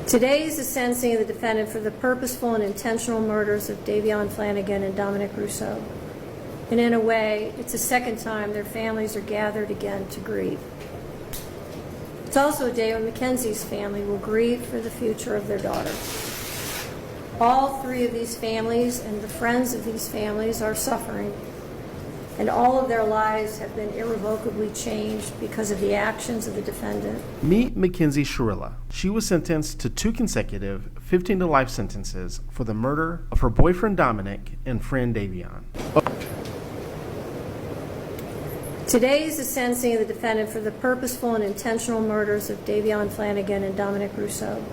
Today is the sentencing of the defendant for the purposeful and intentional murders of Davion, Flanagan, and Dominic Russo. And in a way, it's the second time their families are gathered again to grieve. It's also a day when Mackenzie's family will grieve for the future of their daughter. All three of these families and the friends of these families are suffering, and all of their lives have been irrevocably changed because of the actions of the defendant. Meet McKenzie Shirilla. She was sentenced to 2 consecutive 15-to-life sentences for the murder of her boyfriend Dominic and friend Davion. Today is the sentencing of the defendant for the purposeful and intentional murders of Davion, Flanagan, and Dominic Russo.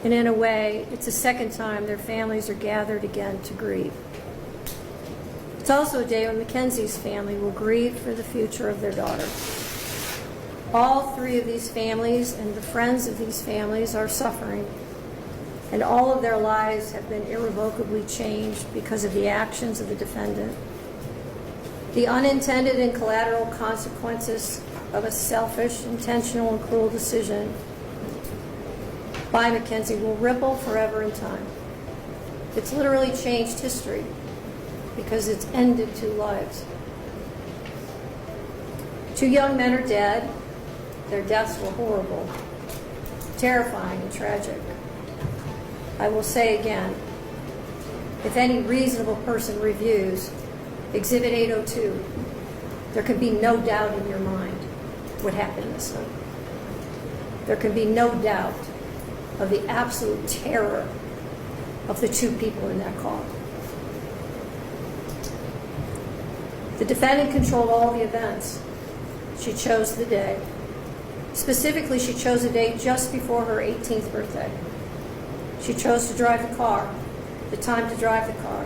And in a way, it's the second time their families are gathered again to grieve. It's also a day when Mackenzie's family will grieve for the future of their daughter. All three of these families and the friends of these families are suffering, and all of their lives have been irrevocably changed because of the actions of the defendant. The unintended and collateral consequences of a selfish, intentional, and cruel decision by Mackenzie will ripple forever in time. It's literally changed history because it's ended 2 lives. 2 young men are dead. Their deaths were horrible, terrifying, and tragic. I will say again, if any reasonable person reviews Exhibit 802, there can be no doubt in your mind what happened this night. There can be no doubt of the absolute terror of the 2 people in that car. The defendant controlled all the events. She chose the day. Specifically, she chose a day just before her 18th birthday. She chose to drive the car, the time to drive the car.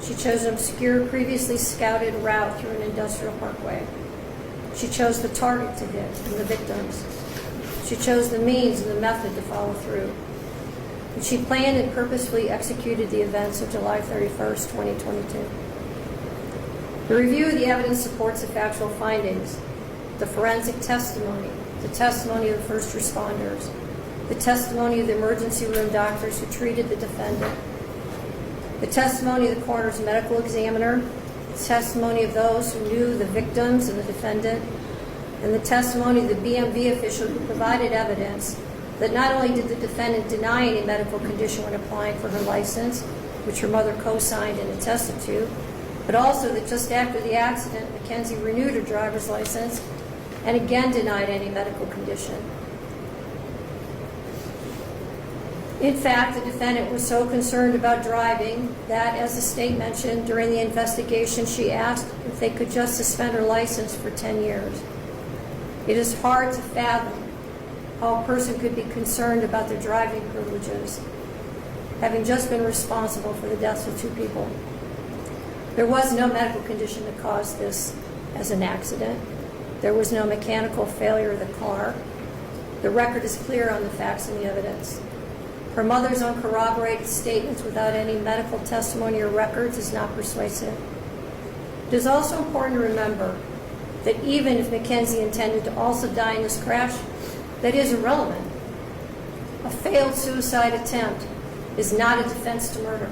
She chose an obscure, previously scouted route through an industrial parkway. She chose the target to hit and the victims. She chose the means and the method to follow through. And she planned and purposefully executed the events of July 31st, 2022. The review of the evidence supports the factual findings, the forensic testimony, the testimony of the first responders, the testimony of the emergency room doctors who treated the defendant, the testimony of the coroner's medical examiner, the testimony of those who knew the victims and the defendant, and the testimony of the BMV official who provided evidence that not only did the defendant deny any medical condition when applying for her license, which her mother co-signed and attested to, but also that just after the accident, Mackenzie renewed her driver's license and again denied any medical condition. In fact, the defendant was so concerned about driving that, as the state mentioned during the investigation, she asked if they could just suspend her license for 10 years. It is hard to fathom how a person could be concerned about their driving privileges, having just been responsible for the deaths of 2 people. There was no medical condition that caused this as an accident. There was no mechanical failure of the car. The record is clear on the facts and the evidence. Her mother's uncorroborated statements without any medical testimony or records is not persuasive. It is also important to remember that even if Mackenzie intended to also die in this crash, that is irrelevant. A failed suicide attempt is not a defense to murder.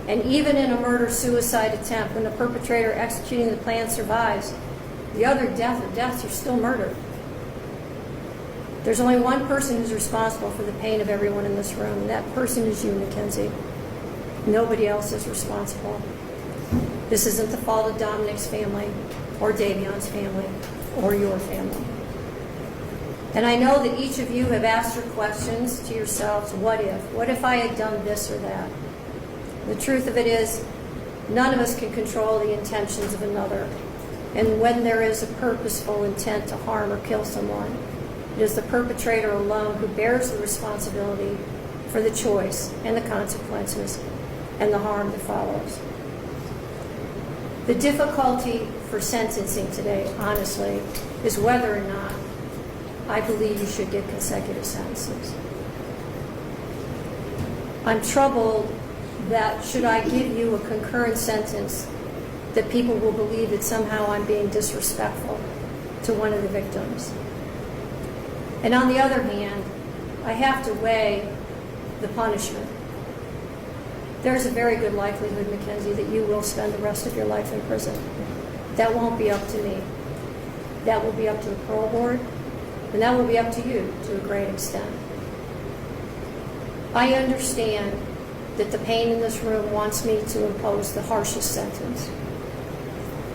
And even in a murder-suicide attempt, when the perpetrator executing the plan survives, the other death or deaths are still murder. There's only one person who's responsible for the pain of everyone in this room, and that person is you, Mackenzie. Nobody else is responsible. This isn't the fault of Dominic's family, or Davion's family, or your family. And I know that each of you have asked your questions to yourselves, what if? What if I had done this or that? The truth of it is, none of us can control the intentions of another. And when there is a purposeful intent to harm or kill someone, it is the perpetrator alone who bears the responsibility for the choice and the consequences and the harm that follows. The difficulty for sentencing today, honestly, is whether or not I believe you should get consecutive sentences. I'm troubled that should I give you a concurrent sentence, that people will believe that somehow I'm being disrespectful to one of the victims. And on the other hand, I have to weigh the punishment. There's a very good likelihood, Mackenzie, that you will spend the rest of your life in prison. That won't be up to me. That will be up to the parole board, and that will be up to you to a great extent. I understand that the pain in this room wants me to impose the harshest sentence,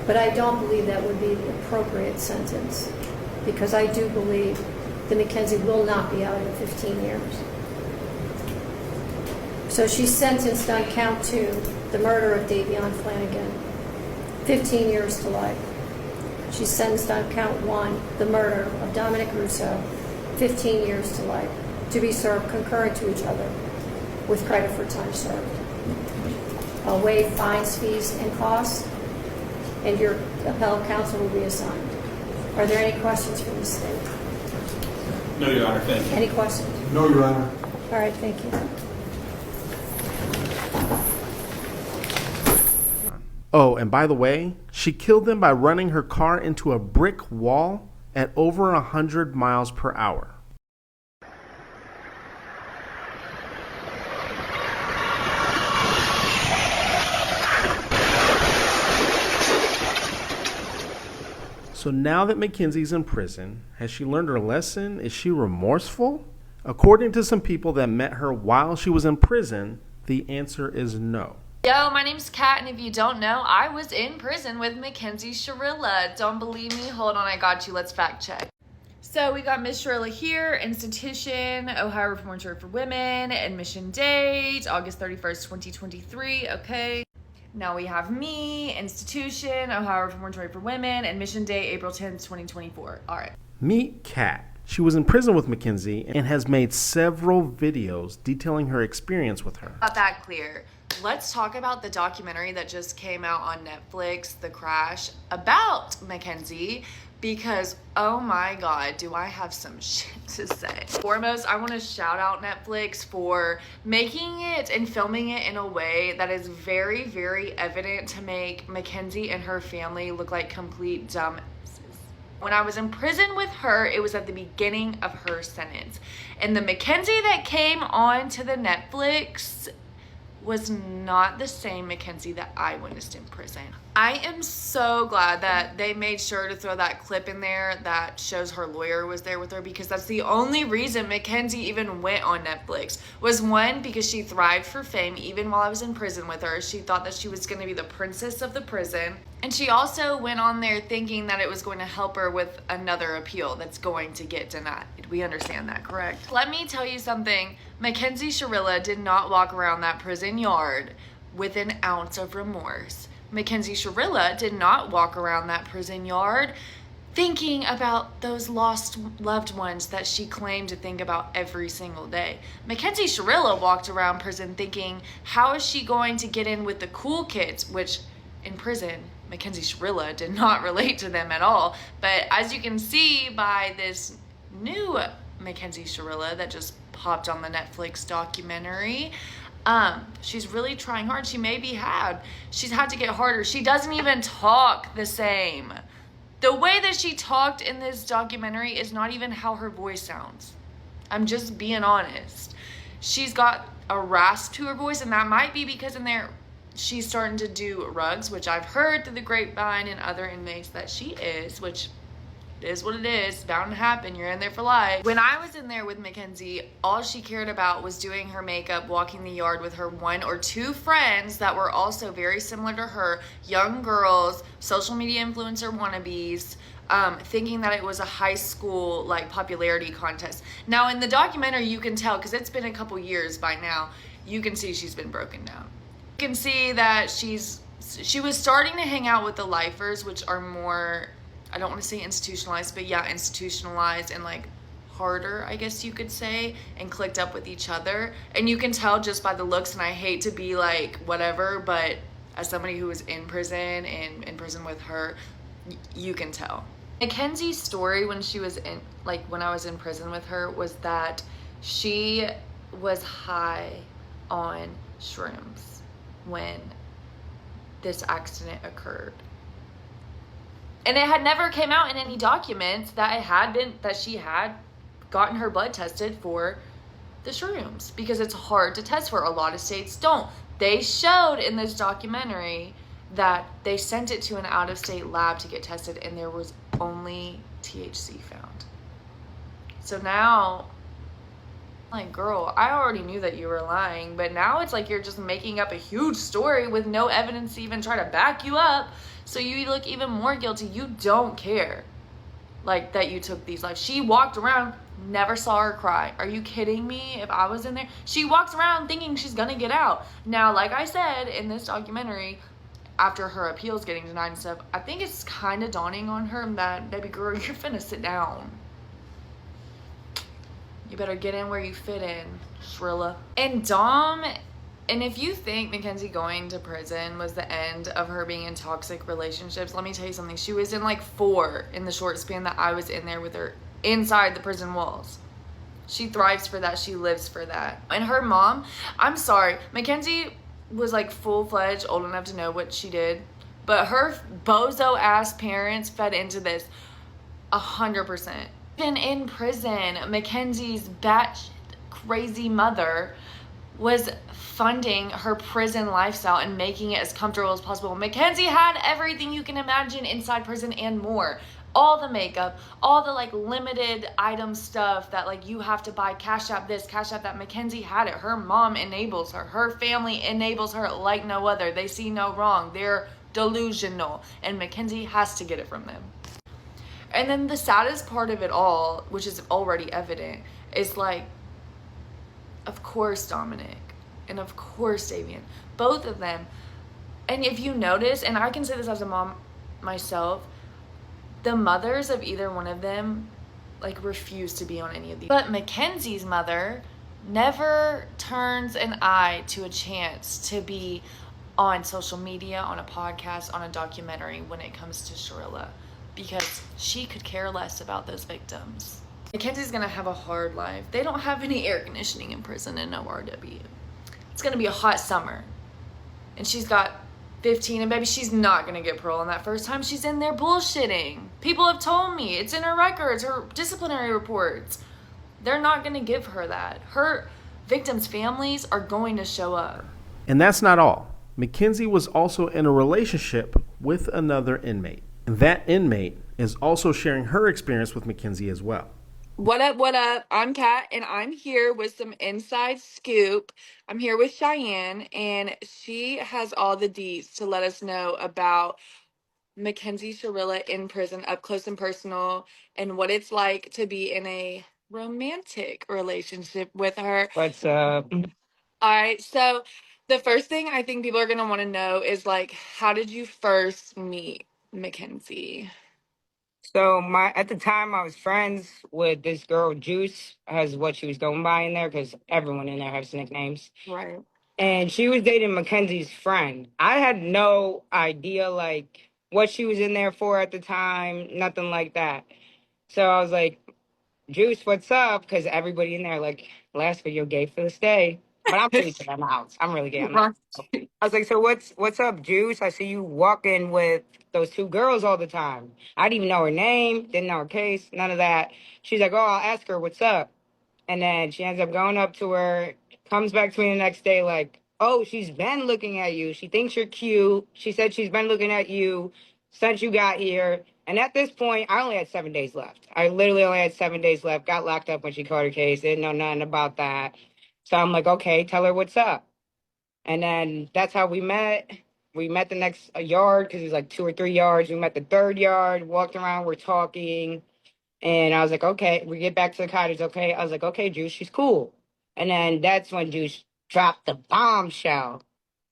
but I don't believe that would be the appropriate sentence, because I do believe that Mackenzie will not be out in 15 years. So she's sentenced on count 2, the murder of Davion Flanagan, 15 years to life. She's sentenced on count 1, the murder of Dominic Russo, 15 years to life, to be served concurrent to each other with credit for time served. I'll waive fines, fees, and costs, and your appellate counsel will be assigned. Are there any questions from the state? No, Your Honor. Thank you. Any questions? No, Your Honor. All right, thank you. Oh, and by the way, she killed them by running her car into a brick wall at over 100 miles per hour. So now that Mackenzie's in prison, has she learned her lesson? Is she remorseful? According to some people that met her while she was in prison, the answer is no. Yo, my name's Kat, and if you don't know, I was in prison with McKenzie Shirilla. Don't believe me? Hold on, I got you. Let's fact check. So we got Miss Shirilla here, institution, Ohio Reformatory for Women, admission date, August 31st, 2023, okay. Now we have me, institution, Ohio Reformatory for Women, admission date, April 10th, 2024. All right. Meet Kat. She was in prison with Mackenzie and has made several videos detailing her experience with her. Got that clear. Let's talk about the documentary that just came out on Netflix, The Crash, about Mackenzie, because oh my God, do I have some shit to say. Foremost, I want to shout out Netflix for making it and filming it in a way that is very, very evident to make Mackenzie and her family look like complete dumbasses. When I was in prison with her, it was at the beginning of her sentence. And the Mackenzie that came on to the Netflix was not the same Mackenzie that I witnessed in prison. I am so glad that they made sure to throw that clip in there that shows her lawyer was there with her, because that's the only reason Mackenzie even went on Netflix. Was one, because she thrived for fame even while I was in prison with her. She thought that she was going to be the princess of the prison. And she also went on there thinking that it was going to help her with another appeal that's going to get denied. We understand that, correct? Let me tell you something. Mackenzie Shirilla did not walk around that prison yard with an ounce of remorse. Mackenzie Shirilla did not walk around that prison yard thinking about those lost loved ones that she claimed to think about every single day. Mackenzie Shirilla walked around prison thinking, how is she going to get in with the cool kids, which in prison, Mackenzie Shirilla did not relate to them at all. But as you can see by this new Mackenzie Shirilla that just popped on the Netflix documentary, she's really trying hard. She's had to get harder. She doesn't even talk the same. The way that she talked in this documentary is not even how her voice sounds. I'm just being honest. She's got a rasp to her voice, and that might be because in there she's starting to do rugs, which I've heard through the grapevine and other inmates that she is, which is what it is. It's bound to happen. You're in there for life. When I was in there with Mackenzie, all she cared about was doing her makeup, walking the yard with her 1 or 2 friends that were also very similar to her, young girls, social media influencer wannabes, thinking that it was a high school like popularity contest. Now in the documentary you can tell, because it's been a couple years by now, you can see she's been broken down. You can see that she was starting to hang out with the lifers, which are more, I don't want to say institutionalized, but yeah, institutionalized and like harder, I guess you could say, and clicked up with each other. And you can tell just by the looks, and I hate to be like whatever, but as somebody who was in prison and in prison with her, you can tell. Mackenzie's story when she was in, like when I was in prison with her, was that she was high on shrooms when this accident occurred. And it had never came out in any documents that it had been, that she had gotten her blood tested for the shrooms because it's hard to test for. A lot of states don't. They showed in this documentary that they sent it to an out-of-state lab to get tested, and there was only THC found. So now, like, girl, I already knew that you were lying, but now it's like you're just making up a huge story with no evidence to even try to back you up, so you look even more guilty. You don't care, like, that you took these lives. She walked around, never saw her cry. Are you kidding me? If I was in there, she walks around thinking she's gonna get out. Now, like I said in this documentary, after her appeals getting denied and stuff, I think it's kind of dawning on her that, baby girl, you're finna sit down. You better get in where you fit in, Shirilla. And Dom, and if you think Mackenzie going to prison was the end of her being in toxic relationships, let me tell you something. She was in like 4 in the short span that I was in there with her inside the prison walls. She thrives for that. She lives for that. And her mom, I'm sorry, Mackenzie was like full-fledged, old enough to know what she did, but her bozo-ass parents fed into this 100%. Even in prison, Mackenzie's batshit crazy mother was funding her prison lifestyle and making it as comfortable as possible. Mackenzie had everything you can imagine inside prison and more. All the makeup, all the like limited item stuff that like you have to buy, Cash App this, Cash App that. Mackenzie had it. Her mom enables her. Her family enables her like no other. They see no wrong. They're delusional. And Mackenzie has to get it from them. And then the saddest part of it all, which is already evident, is like, of course Dominic and of course Davion, both of them. And if you notice, and I can say this as a mom myself, the mothers of either one of them like refuse to be on any of these. But Mackenzie's mother never turns an eye to a chance to be on social media, on a podcast, on a documentary when it comes to Shirilla, because she could care less about those victims. Mackenzie's gonna have a hard life. They don't have any air conditioning in prison and no RW. It's gonna be a hot summer. And she's got 15, and baby, she's not gonna get parole on that first time. She's in there bullshitting. People have told me. It's in her records, her disciplinary reports. They're not gonna give her that. Her victims' families are going to show up. And that's not all. Mackenzie was also in a relationship with another inmate. And that inmate is also sharing her experience with Mackenzie as well. What up, what up? I'm Kat, and I'm here with some inside scoop. I'm here with Cheyenne, and she has all the deets to let us know about McKenzie Shirilla in prison, up close and personal, and what it's like to be in a romantic relationship with her. What's up? All right, so the first thing I think people are going to want to know is, like, how did you first meet Mackenzie? So at the time I was friends with this girl Juice, as what she was going by in there, because everyone in there has nicknames. Right. And she was dating Mackenzie's friend. I had no idea like what she was in there for at the time, nothing like that. So I was like, Juice, what's up? Because everybody in there, like, last video gay for this day. But I'm pretty sure I'm out. I'm really gay. I'm not. I was like, so what's up, Juice? I see you walking with those 2 girls all the time. I didn't even know her name, didn't know her case, none of that. She's like, oh, I'll ask her what's up. And then she ends up going up to her, comes back to me the next day like, oh, she's been looking at you. She thinks you're cute. She said she's been looking at you since you got here. And at this point, I only had 7 days left. I literally only had 7 days left. Got locked up when she caught her case. Didn't know nothing about that. So I'm like, okay, tell her what's up. And then that's how we met. We met the next yard because it was like 2 or 3 yards. We met the 3rd yard, walked around, we're talking. And I was like, okay, we get back to the cottage. Okay. I was like, okay, Juice, she's cool. And then that's when Juice dropped the bombshell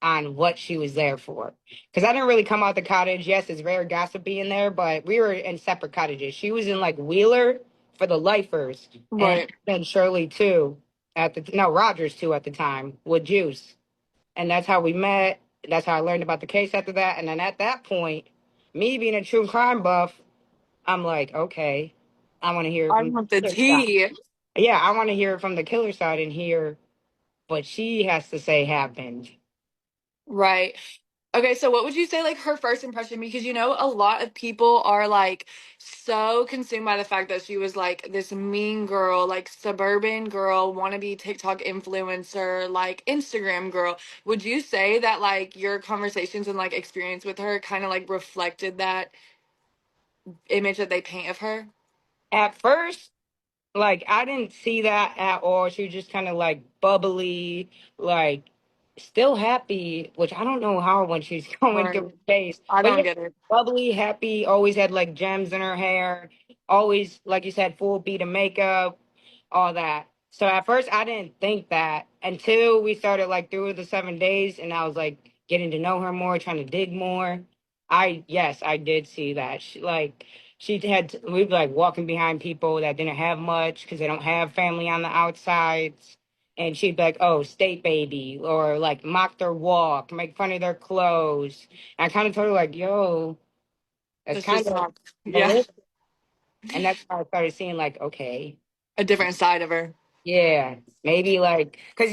on what she was there for. Because I didn't really come out the cottage. Yes, it's very gossipy in there, but we were in separate cottages. She was in like Wheeler for the lifers. Right. And then Shirley too, Rogers too at the time with Juice. And that's how we met. That's how I learned about the case after that. And then at that point, me being a true crime buff, I'm like, okay, I want to hear it I from want the the tea. side. Yeah, I want to hear it from the killer side and hear what she has to say happened. Right. Okay, so what would you say like her first impression? Because you know a lot of people are like so consumed by the fact that she was like this mean girl, like suburban girl, wannabe TikTok influencer, like Instagram girl. Would you say that like your conversations and like experience with her kind of like reflected that image that they paint of her? At first, like I didn't see that at all. She was just kind of like bubbly, like still happy, which I don't know how when she's going Right. through space. I But don't yeah, get it. bubbly, happy, always had like gems in her hair, always, like you said, full beat of makeup, all that. So at first I didn't think that until we started like through the 7 days and I was like getting to know her more, trying to dig more. Yes, I did see that. We'd be like walking behind people that didn't have much because they don't have family on the outsides. And she'd be like, oh, state baby, or like mock their walk, make fun of their clothes. And I kind of told her, like, yo, that's It's kind just of not, yeah, malicious. And that's when I started seeing, like, okay, a different side of her. yeah, maybe like, because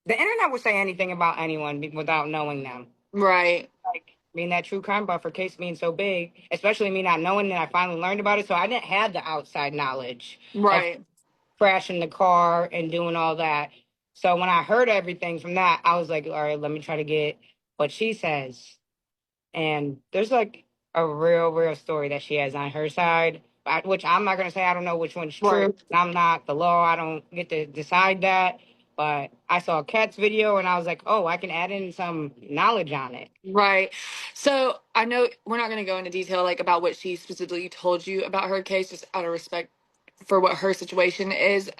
the internet will say anything about anyone without knowing them. Right. Like, being that true crime buffer case being so big, especially me not knowing that I finally learned about it. So I didn't have the outside knowledge of Right. crashing the car and doing all that. So when I heard everything from that, I was like, all right, let me try to get what she says. And there's like a real story that she has on her side, which I'm not going to say I don't know which one's Right. true. I'm not the law. I don't get to decide that. But I saw a cat's video and I was like, oh, I can add in some knowledge on it. Right. So I know we're not going to go into detail like about what she specifically told you about her case, just out of respect for what her situation is.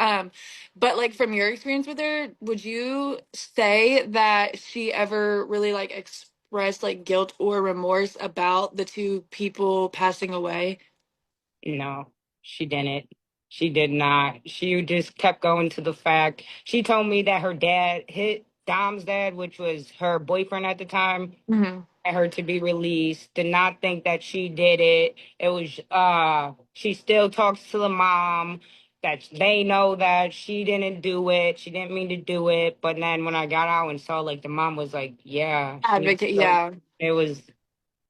But like from your experience with her, would you say that she ever really like expressed like guilt or remorse about the two people passing away? No, she didn't. She did not. She just kept going to the fact. She told me that her dad hit Dom's dad, which was her boyfriend at the time, Hmm. at her to be released. Did not think that she did it. It was she still talks to the mom that they know that she didn't do it. She didn't mean to do it. But then when I got out and saw like the mom was like, yeah, she Advocate, yeah. it was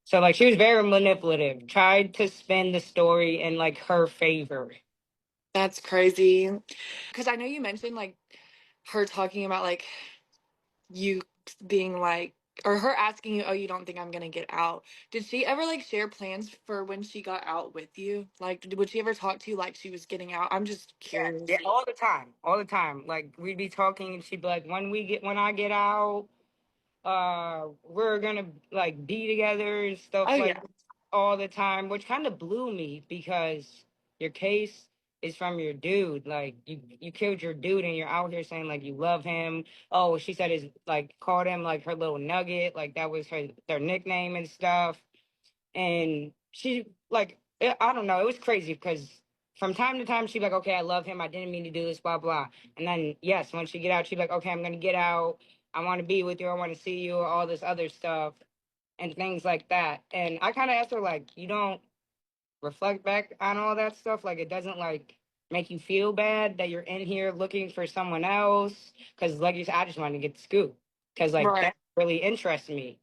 so like she was very manipulative, tried to spin the story in like her favor. That's crazy. Because I know you mentioned like her talking about like you being like, or her asking you, oh, you don't think I'm gonna get out? Did she ever like share plans for when she got out with you? Like, would she ever talk to you like she was getting out? I'm just Yeah, curious. yeah, all the time, all the time. Like we'd be talking, and she'd be like, when I get out, we're gonna like be together and stuff Oh like yeah. all the time, which kind of blew me because your case is from your dude. Like you killed your dude and you're out here saying like you love him. Oh, she said is like called him like her little nugget, like that was their nickname and stuff. And she like I don't know, it was crazy because from time to time she'd be like, okay, I love him, I didn't mean to do this, blah blah. And then yes, when she get out, she'd be like, okay, I'm gonna get out, I want to be with you, I want to see you, all this other stuff and things like that. And I kind of asked her like, you don't reflect back on all that stuff, like it doesn't like make you feel bad that you're in here looking for someone else? Because like you said, I just wanted to get the scoop because like Right. that really interests me.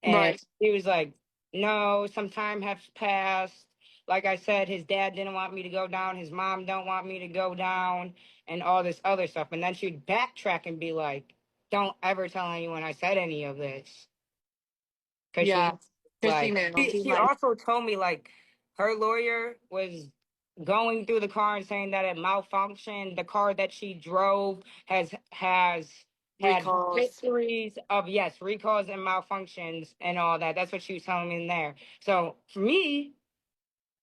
And Right. he was like, no, some time has passed. Like I said, his dad didn't want me to go down. His mom don't want me to go down and all this other stuff. And then she'd backtrack and be like, don't ever tell anyone I said any of this. Cause Yeah. she Because she like, knew. She's she like, also told me like her lawyer was going through the car and saying that it malfunctioned. The car that she drove has had recalls. histories of yes recalls and malfunctions and all that. That's what she was telling me in there. So for me,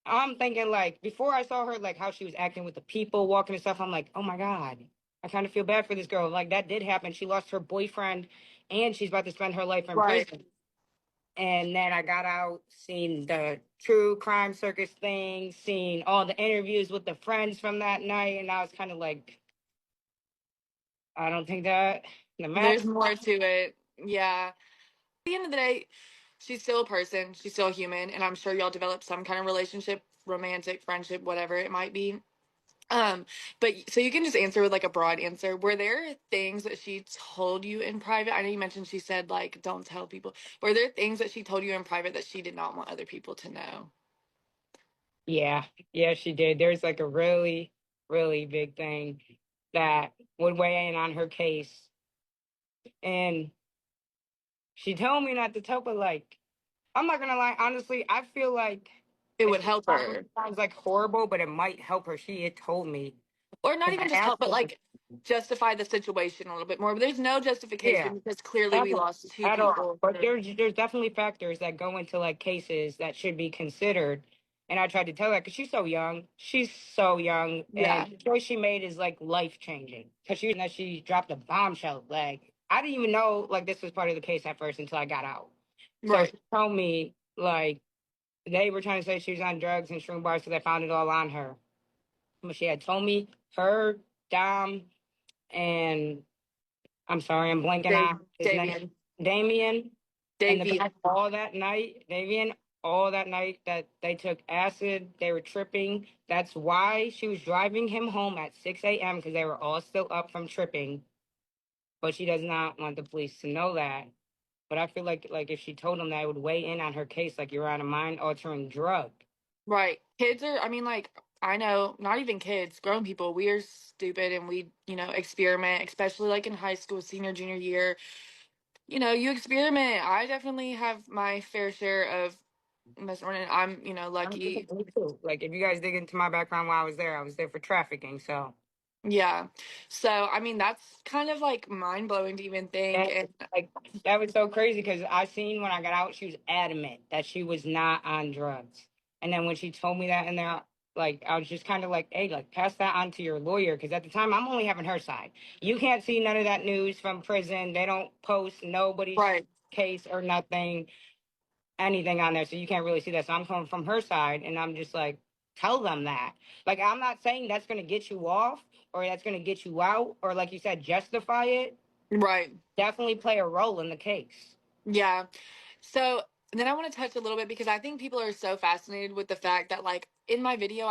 I'm thinking like before I saw her like how she was acting with the people walking and stuff. I'm like, oh my god, I kind of feel bad for this girl. Like that did happen. She lost her boyfriend, and she's about to spend her life in Right. prison. And then I got out, seen the true crime circus thing, seen all the interviews with the friends from that night, and I was kind of like, I don't think that the There's match. more to it. Yeah. At the end of the day, she's still a person. She's still human. And I'm sure y'all develop some kind of relationship, romantic, friendship, whatever it might be. Um, but so you can just answer with like a broad answer. Were there things that she told you in private? I know you mentioned she said like don't tell people. Were there things that she told you in private that she did not want other people to know? Yeah, yeah, she did. There's like a really, really big thing that would weigh in on her case. And she told me not to tell, but like, I'm not gonna lie, honestly, I feel like It it would help her. sounds like horrible, but it might help her. She had told me. Or not 'Cause even I just asked help, but her, like justify the situation a little bit more. But there's no yeah, justification because clearly we at all, lost two at all. people. But there's definitely factors that go into like cases that should be considered. And I tried to tell her because she's so young. She's so young, Yeah, and the choice she made is like life changing. Because she dropped a bombshell. Like I didn't even know like this was part of the case at first until I got out. So right, she told me like they were trying to say she was on drugs and shroom bars because I found it all on her. But she had told me her, Dom, and I'm sorry, I'm blanking on his name, Davion, Damien, and the Davion, back all that night, Davion, all that night that they took acid, they were tripping. That's why she was driving him home at 6 a.m. because they were all still up from tripping. But she does not want the police to know that. But I feel like if she told them that, it would weigh in on her case, like you're on a mind altering drug. right. Kids are. I mean, like I know, not even kids, grown people. We are stupid and we, experiment, especially like in high school, senior, junior year. You experiment. I definitely have my fair share of messing around. And I'm, lucky. Me too. Like if you guys dig into my background while I was there for trafficking. So Yeah. So, I mean, that's kind of like mind blowing to even think. and And like that was so crazy because I seen when I got out, she was adamant that she was not on drugs. And then when she told me that in there, like I was just kind of like, hey, like pass that on to your lawyer because at the time I'm only having her side. You can't see none of that news from prison. They don't post nobody's right, case or nothing, anything on there, so you can't really see that. So I'm coming from her side, and I'm just like, tell them that. Like I'm not saying that's gonna get you off or that's gonna get you out or like you said, justify it. right. Definitely play a role in the case. Yeah. So then I want to touch a little bit because I think people are so fascinated with the fact that like in my video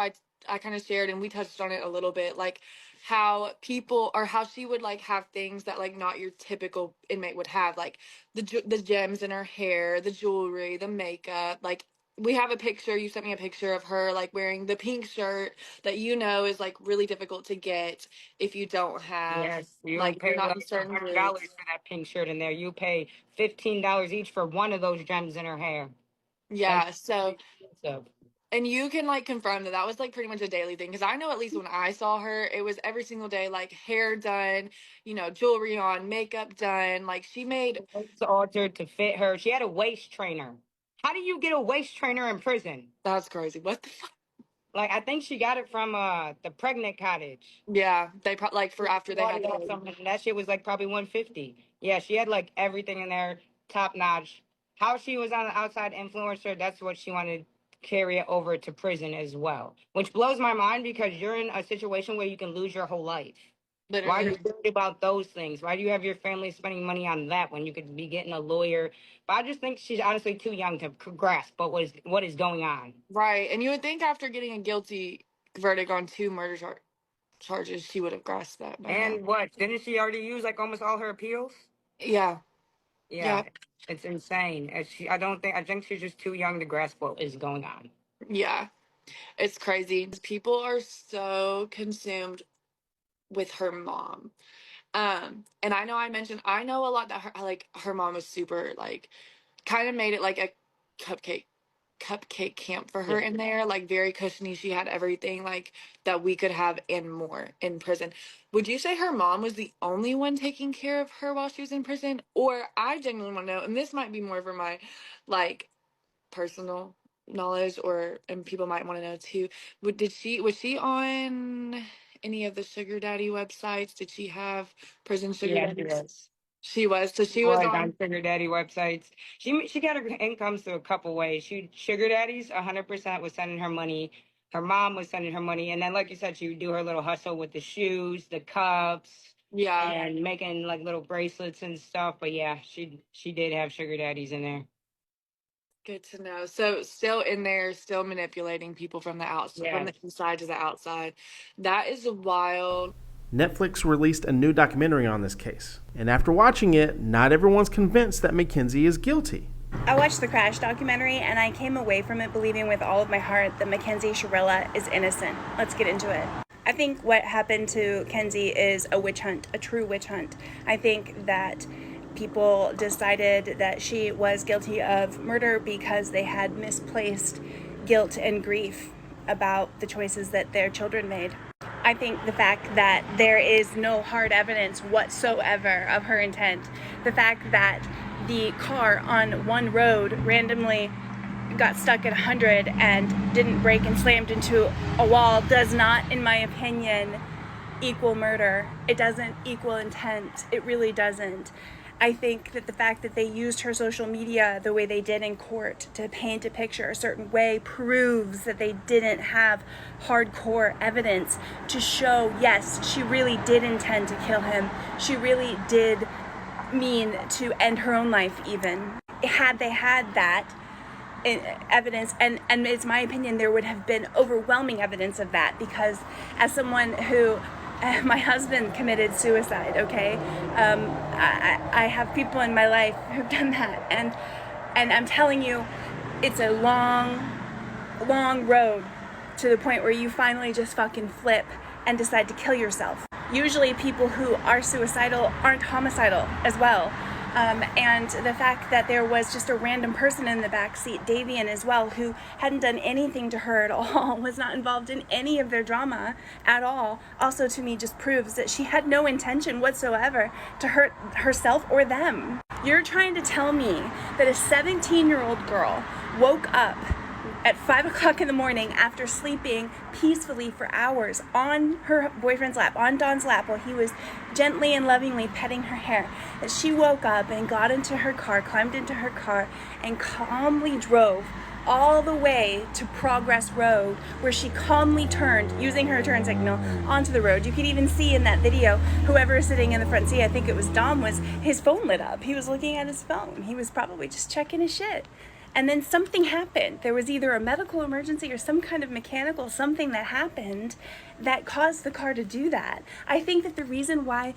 I kind of shared and we touched on it a little bit like how people or how she would like have things that like not your typical inmate would have like the gems in her hair, the jewelry, the makeup, like we have a picture, you sent me a picture of her like wearing the pink shirt that is like really difficult to get if you don't have Yes, you like if you're pay not in like certain $100 groups. for that pink shirt in there. You pay $15 each for one of those gems in her hair. That's Yeah, so expensive. and you can like confirm that that was like pretty much a daily thing because I know at least when I saw her, it was every single day, like hair done, jewelry on, makeup done. Like she made It's altered to fit her. She had a waist trainer. How do you get a waist trainer in prison? that's crazy. What the fuck? Like I think she got it from the pregnant cottage. Yeah, they probably like for after She they had already the got baby. something. That shit was like probably 150. Yeah, she had like everything in there, top notch. How she was on the outside influencer, that's what she wanted to carry it over to prison as well. Which blows my mind because you're in a situation where you can lose your whole life. Why are Literally. you worried about those things? Why do you have your family spending money on that when you could be getting a lawyer? But I just think she's honestly too young to grasp what is going on. Right. And you would think after getting a guilty verdict on two charges, she would have grasped that by now. And what? Didn't she already use like almost all her appeals? Yeah. Yeah. Yeah, it's insane. I think she's just too young to grasp what is going on. Yeah. It's crazy. People are so consumed with her mom. And I know a lot that her mom was super like kind of made it like a cupcake cupcake camp for her Yeah. in there, like very cushiony. She had everything like that we could have and more in prison. Would you say her mom was the only one taking care of her while she was in prison? Or I genuinely want to know, and this might be more for my like personal knowledge or and people might want to know too. Was she on any of the sugar daddy websites? Did she have prison sugar Yeah, she daddies? was. She was. So she was Was on. on sugar daddy websites. She got her incomes through a couple ways. She sugar daddies 100% was sending her money. Her mom was sending her money, and then like you said, she would do her little hustle with the shoes, the cups, Yeah. and making like little bracelets and stuff. But yeah, she did have sugar daddies in there. Good to know. So still in there, still manipulating people from the outside, from Yeah. the inside to the outside. That is wild. Netflix released a new documentary on this case, and after watching it, not everyone's convinced that Mackenzie is guilty. I watched the Crash documentary and I came away from it believing with all of my heart that McKenzie Shirilla is innocent. Let's get into it. I think what happened to Kenzie is a witch hunt, a true witch hunt. I think that people decided that she was guilty of murder because they had misplaced guilt and grief about the choices that their children made. I think the fact that there is no hard evidence whatsoever of her intent, the fact that the car on one road randomly got stuck at 100 and didn't brake and slammed into a wall does not, in my opinion, equal murder. It doesn't equal intent. It really doesn't. I think that the fact that they used her social media the way they did in court to paint a picture a certain way proves that they didn't have hardcore evidence to show, yes, she really did intend to kill him. She really did mean to end her own life even. Had they had that evidence, and it's my opinion there would have been overwhelming evidence of that, because as someone who my husband committed suicide, okay? I have people in my life who've done that, and I'm telling you, it's a long road to the point where you finally just fucking flip and decide to kill yourself. Usually people who are suicidal aren't homicidal as well. And the fact that there was just a random person in the backseat, Davion as well, who hadn't done anything to her at all, was not involved in any of their drama at all, also to me just proves that she had no intention whatsoever to hurt herself or them. You're trying to tell me that a 17-year-old girl woke up at 5 o'clock in the morning after sleeping peacefully for hours on her boyfriend's lap, on Don's lap, while he was gently and lovingly petting her hair, that she woke up and got into her car, climbed into her car, and calmly drove all the way to Progress Road, where she calmly turned, using her turn signal, onto the road. You could even see in that video, whoever is sitting in the front seat, I think it was Dom, was his phone lit up. He was looking at his phone. He was probably just checking his shit. And then something happened. There was either a medical emergency or some kind of mechanical something that happened that caused the car to do that. I think that the reason why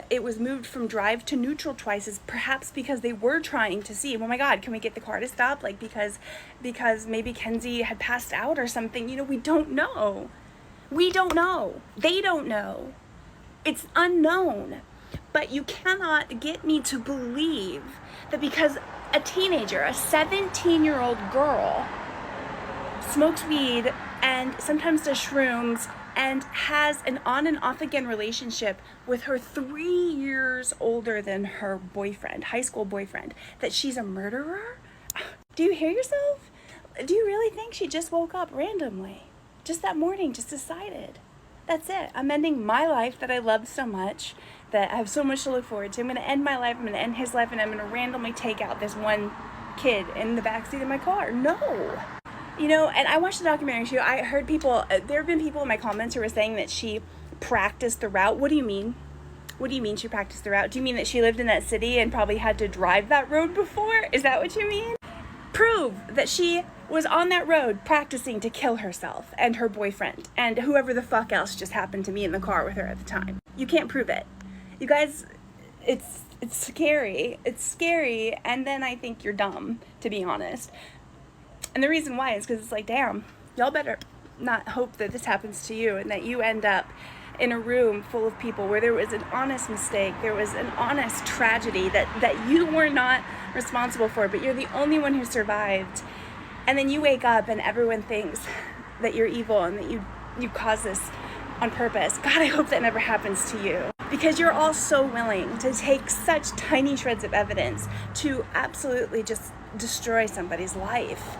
it was moved from drive to neutral twice is perhaps because they were trying to see, oh my God, can we get the car to stop? Like because maybe Kenzie had passed out or something. You know, we don't know. We don't know. They don't know. It's unknown. But you cannot get me to believe that because a teenager, a 17-year-old girl, smokes weed and sometimes does shrooms and has an on and off again relationship with her 3 years older than her boyfriend, high school boyfriend, that she's a murderer? Do you hear yourself? Do you really think she just woke up randomly? Just that morning, just decided? That's it. I'm ending my life that I love so much, that I have so much to look forward to. I'm going to end my life, I'm going to end his life, and I'm going to randomly take out this one kid in the backseat of my car. No. You know, and I watched the documentary too. I heard people, there have been people in my comments who were saying that she practiced the route. What do you mean? What do you mean she practiced the route? Do you mean that she lived in that city and probably had to drive that road before? Is that what you mean? Prove that she was on that road practicing to kill herself and her boyfriend and whoever the fuck else just happened to be in the car with her at the time. You can't prove it. You guys, it's scary. It's scary, and then I think you're dumb, to be honest. And the reason why is because it's like, damn, y'all better not hope that this happens to you and that you end up in a room full of people where there was an honest mistake, there was an honest tragedy that you were not responsible for, but you're the only one who survived. And then you wake up and everyone thinks that you're evil and that you caused this on purpose. God, I hope that never happens to you. Because you're all so willing to take such tiny shreds of evidence to absolutely just destroy somebody's life.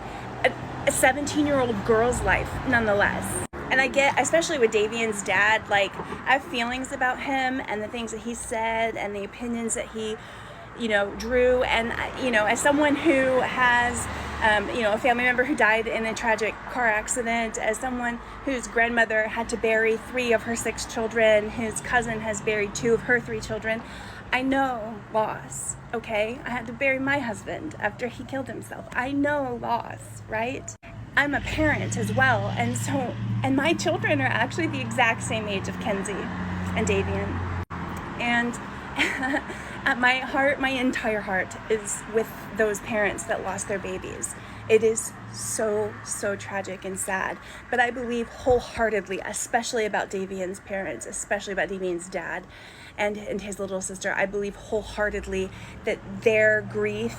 A 17-year-old girl's life, nonetheless. And I get, especially with Davion's dad, like, I have feelings about him and the things that he said and the opinions that he, drew. And, as someone who has a family member who died in a tragic car accident, as someone whose grandmother had to bury 3 of her 6 children, whose cousin has buried 2 of her 3 children. I know loss, okay? I had to bury my husband after he killed himself. I know loss, right? I'm a parent as well, and my children are actually the exact same age of Kenzie and Davion. And my entire heart is with those parents that lost their babies. It is so, so tragic and sad. But I believe wholeheartedly, especially about Davion's parents, especially about Davion's dad and his little sister, I believe wholeheartedly that their grief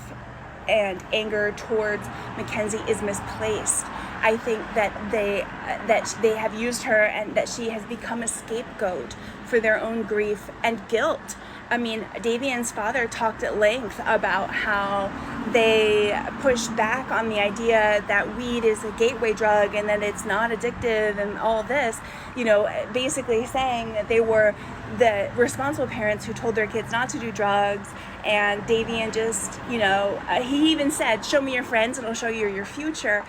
and anger towards Mackenzie is misplaced. I think that they have used her and that she has become a scapegoat for their own grief and guilt. I mean, Davion's father talked at length about how they pushed back on the idea that weed is a gateway drug and that it's not addictive and all this, basically saying that they were the responsible parents who told their kids not to do drugs. And Davion just, he even said, show me your friends and I'll show you your future,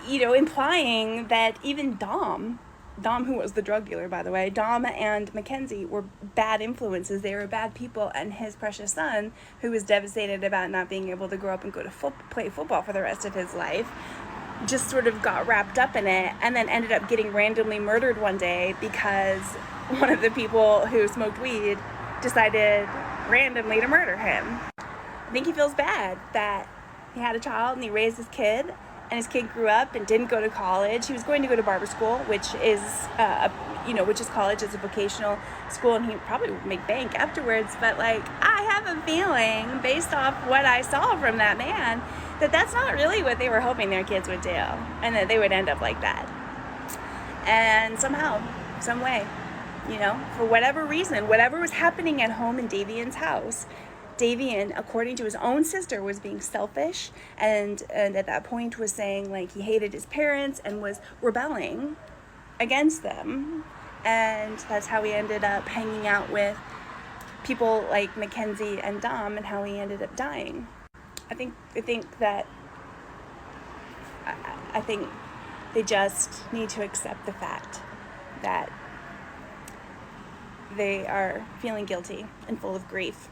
implying that even Dom, who was the drug dealer, by the way, Dom and Mackenzie were bad influences. They were bad people. And his precious son, who was devastated about not being able to grow up and go to play football for the rest of his life, just sort of got wrapped up in it and then ended up getting randomly murdered one day because one of the people who smoked weed decided randomly to murder him. I think he feels bad that he had a child and he raised his kid, and his kid grew up and didn't go to college. He was going to go to barber school, which is college, is a vocational school, and he probably would make bank afterwards. But I have a feeling, based off what I saw from that man, that that's not really what they were hoping their kids would do, and that they would end up like that. And somehow, some way, for whatever reason, whatever was happening at home in Davion's house, Davion, according to his own sister, was being selfish and at that point was saying he hated his parents and was rebelling against them. And that's how he ended up hanging out with people like Mackenzie and Dom, and how he ended up dying. I think they just need to accept the fact that they are feeling guilty and full of grief.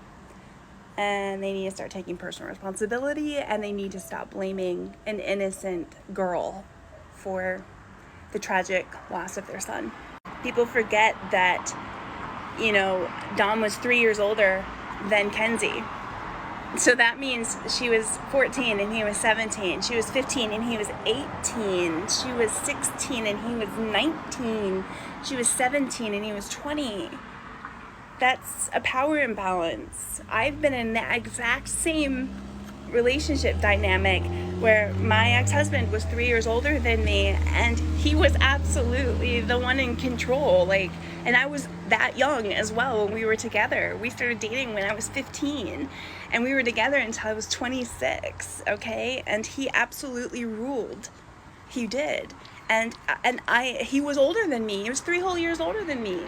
And they need to start taking personal responsibility, and they need to stop blaming an innocent girl for the tragic loss of their son. People forget that, Dom was 3 years older than Kenzie. So that means she was 14 and he was 17. She was 15 and he was 18. She was 16 and he was 19. She was 17 and he was 20. That's a power imbalance. I've been in the exact same relationship dynamic where my ex-husband was 3 years older than me, and he was absolutely the one in control. And I was that young as well when we were together. We started dating when I was 15, and we were together until I was 26, okay? And he absolutely ruled. He did. And he was older than me. He was 3 whole years older than me.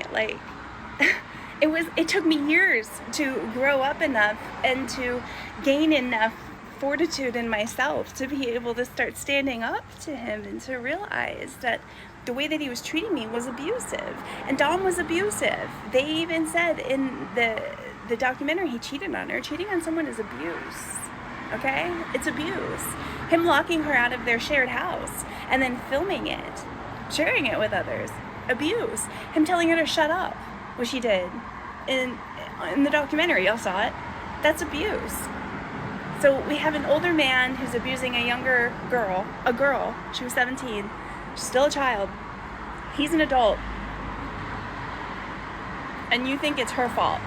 It took me years to grow up enough and to gain enough fortitude in myself to be able to start standing up to him and to realize that the way that he was treating me was abusive. And Dom was abusive. They even said in the documentary he cheated on her. Cheating on someone is abuse. Okay? It's abuse. Him locking her out of their shared house and then filming it, sharing it with others. Abuse. Him telling her to shut up, which he did. In the documentary, y'all saw it. That's abuse. So we have an older man who's abusing a younger girl, she was 17, she's still a child. He's an adult. And you think it's her fault.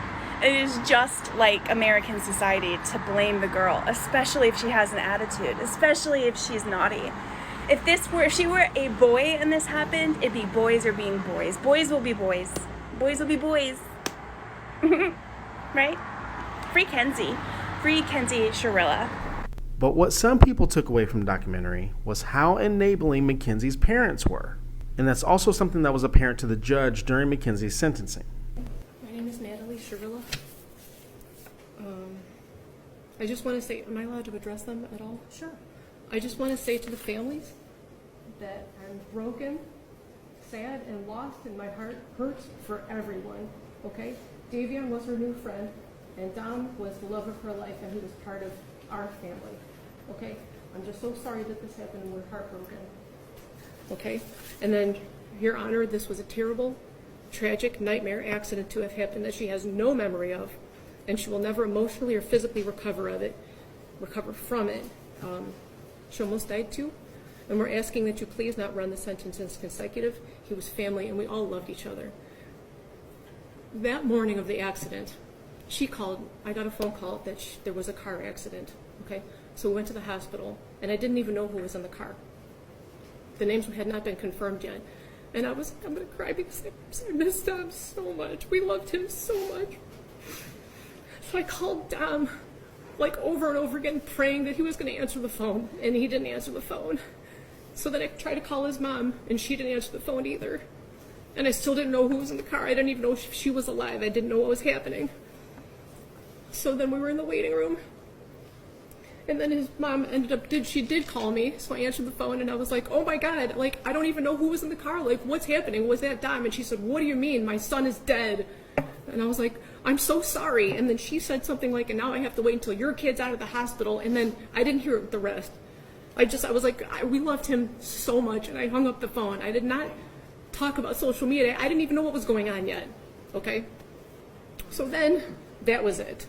It is just like American society to blame the girl, especially if she has an attitude, especially if she's naughty. If she were a boy and this happened, it'd be boys are being boys. Boys will be boys. Boys will be boys. Right? Free Kenzie. Free McKenzie Shirilla. But what some people took away from the documentary was how enabling Mackenzie's parents were. And that's also something that was apparent to the judge during Mackenzie's sentencing. My name is Shirilla. I just want to say, am I allowed to address them at all? Sure. I just want to say to the families that I'm broken, sad, and lost, and my heart hurts for everyone, okay? Davion was her new friend, and Dom was the love of her life, and he was part of our family, okay? I'm just so sorry that this happened, and we're heartbroken, okay? And then, Your Honor, this was a terrible, tragic nightmare accident to have happened that she has no memory of, and she will never emotionally or physically recover from it. She almost died too, and we're asking that you please not run the sentence as consecutive. He was family, and we all loved each other. That morning of the accident, she called. I got a phone call that there was a car accident. Okay, so we went to the hospital, and I didn't even know who was in the car. The names had not been confirmed yet, and I'm going to cry because I missed Dom so much. We loved him so much. So I called Dom, like over and over again, praying that he was going to answer the phone, and he didn't answer the phone. So then I tried to call his mom, and she didn't answer the phone either. And I still didn't know who was in the car. I didn't even know if she was alive. I didn't know what was happening. So then we were in the waiting room, and then his mom she did call me, so I answered the phone, and I was like, oh my God, like, I don't even know who was in the car. Like, what's happening? Was that Dom? And she said, what do you mean? My son is dead. And I was like, I'm so sorry. And then she said something like, and now I have to wait until your kid's out of the hospital. And then I didn't hear the rest. I was like, we loved him so much, and I hung up the phone. I did not talk about social media. I didn't even know what was going on yet, okay? So then, that was it.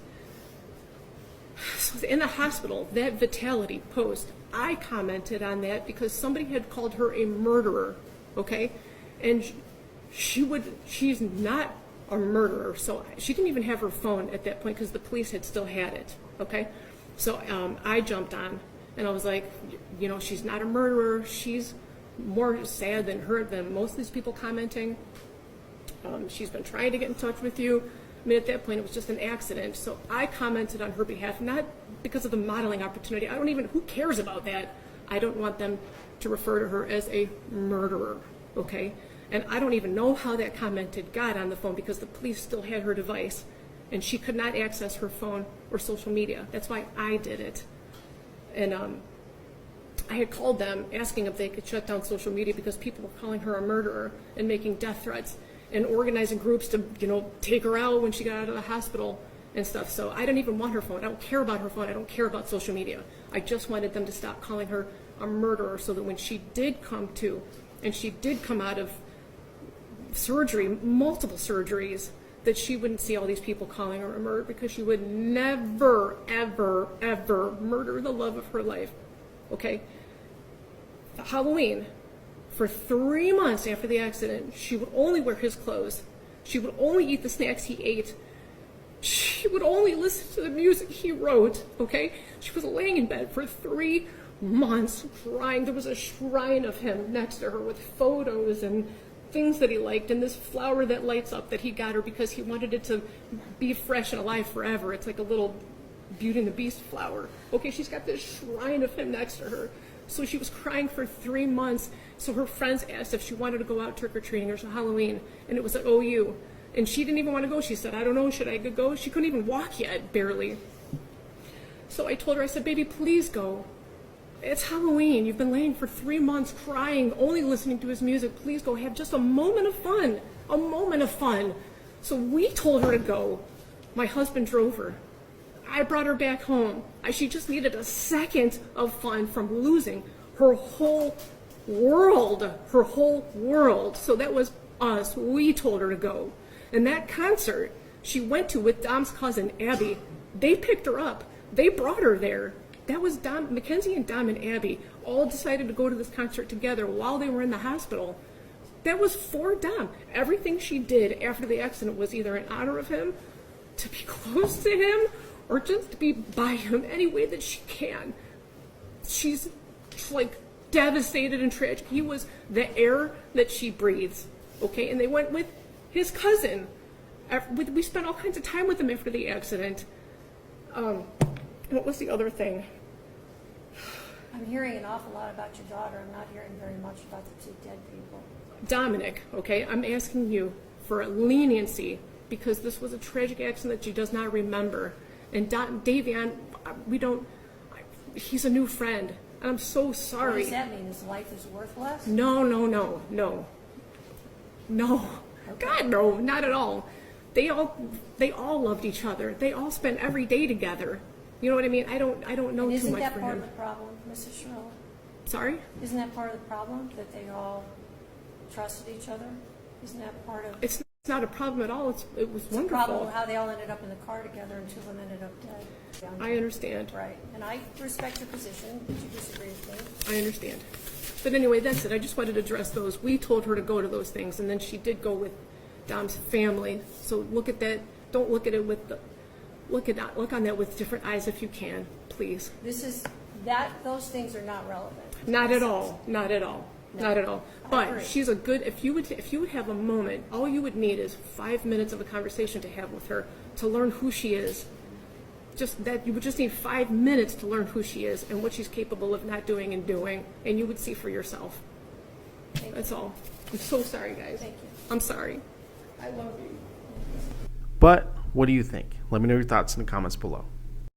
So in the hospital, that Vitality post, I commented on that because somebody had called her a murderer, okay? And she's not a murderer, so she didn't even have her phone at that point because the police had still had it, okay? So I jumped on, and I was like, you know, she's not a murderer. She's more sad than most of these people commenting. She's been trying to get in touch with you. I mean, at that point, it was just an accident. So I commented on her behalf, not because of the modeling opportunity. Who cares about that? I don't want them to refer to her as a murderer, okay? And I don't even know how that comment got on the phone because the police still had her device, and she could not access her phone or social media. That's why I did it. And I had called them asking if they could shut down social media because people were calling her a murderer and making death threats and organizing groups to, you know, take her out when she got out of the hospital and stuff. So I didn't even want her phone. I don't care about her phone. I don't care about social media. I just wanted them to stop calling her a murderer so that when she did come to, and she did come out of surgery, multiple surgeries, that she wouldn't see all these people calling her a murderer because she would never, ever, ever murder the love of her life, okay? Halloween, for 3 months after the accident, she would only wear his clothes. She would only eat the snacks he ate. She would only listen to the music he wrote, okay? She was laying in bed for 3 months crying. There was a shrine of him next to her with photos and things that he liked, and this flower that lights up that he got her because he wanted it to be fresh and alive forever. It's like a little Beauty and the Beast flower. Okay, she's got this shrine of him next to her. So she was crying for 3 months. So her friends asked if she wanted to go out trick-or-treating or Halloween, and it was at OU. And she didn't even want to go. She said, I don't know, should I go? She couldn't even walk yet, barely. So I told her, I said, baby, please go. It's Halloween. You've been laying for 3 months crying, only listening to his music. Please go. Have just a moment of fun. A moment of fun. So we told her to go. My husband drove her. I brought her back home. She just needed a second of fun from losing her whole world. Her whole world. So that was us. We told her to go. And that concert she went to with Dom's cousin, Abby, they picked her up. They brought her there. That was Dom, Mackenzie and Dom and Abby all decided to go to this concert together while they were in the hospital. That was for Dom. Everything she did after the accident was either in honor of him, to be close to him, or just to be by him any way that she can. She's like devastated and tragic. He was the air that she breathes, okay? And they went with his cousin. We spent all kinds of time with him after the accident. What was the other thing? I'm hearing an awful lot about your daughter. I'm not hearing very much about the 2 dead people. Dominic, okay, I'm asking you for leniency because this was a tragic accident that she does not remember. And Davion, he's a new friend. And I'm so What sorry. does that mean? His life is worthless? No. God, no, not at all. They all loved each other. They all spent every day together. You know what I mean? I don't know And too isn't much that for part him. of the problem, Mrs. Shirilla? Sorry? Isn't that part of the problem, that they all trusted each other? Isn't that part of It's not a problem at all. It was the problem wonderful. of how they all ended up in the car together and two of them ended up dead? I understand. Right, and I respect your position, but you disagree with me. I understand. But anyway, that's it. I just wanted to address those. We told her to go to those things, and then she did go with Dom's family. So look at that. Don't look at it with the look on that with different eyes if you can, please. Those things are not relevant. Not at all. Not at all. Not at all. I But agree. she's a good. If you would have a moment, all you would need is 5 minutes of a conversation to have with her to learn who she is. Just that, you would just need 5 minutes to learn who she is and what she's capable of not doing and doing, and you would see for yourself. That's all. I'm so sorry, guys. Thank you. I'm sorry. I love you. But what do you think? Let me know your thoughts in the comments below.